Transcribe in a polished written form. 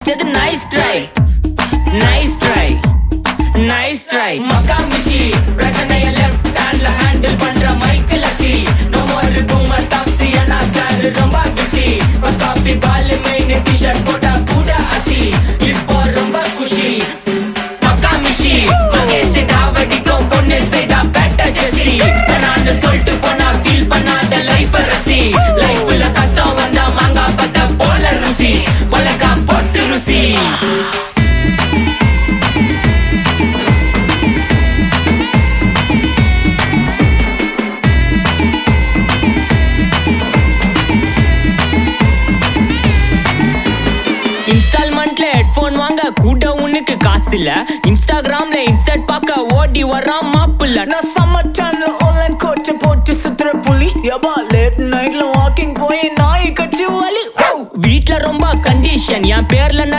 அடிச்சது nice try nice try nice try மக்கா மிஷி பிரச்சனைய லெஃப்ட் ஹேண்ட்ல ஹேண்டில் பண்ற மைக்கேல் அசி நோ மோர் பூமர் டாக்ஸி அண்ணா சார் ரொம்ப பிஸி ஃபர்ஸ்ட் காப்பி பால் மெயின் டி-ஷர்ட் போட்டா கூட அசி இப்போ ரொம்ப குஷி மக்கா மிஷி மகேஷ் டாவடிக்கும் பொண்ணு செய்தா பெட்ட ஜெசி நான் சொல்லிட்டு போனா ஃபீல் பண்ணாத லைஃப் ரசி லைஃப்ல கஷ்டம் வந்தா மாங்கா பத்த போல ருசி பலகா போட்டு ருசி இன்ஸ்டால்மெண்ட்ல ஹெட்போன் வாங்க கூட உனக்கு காசு இல்ல இன்ஸ்டாகிராம்ல இன்ஸ்டர்ட் பார்க்க ஓடி வரான் மாப்பிள்ள நான் சம்மர் டைம்ல ஆன்லைன் கோட்டை போட்டு சுத்துற புலி யபா லேட் நைட்ல வாக்கிங் போய் நாய் கச்சி வலி வீட்ல ரொம்ப கண்டிஷன் என் பேர்ல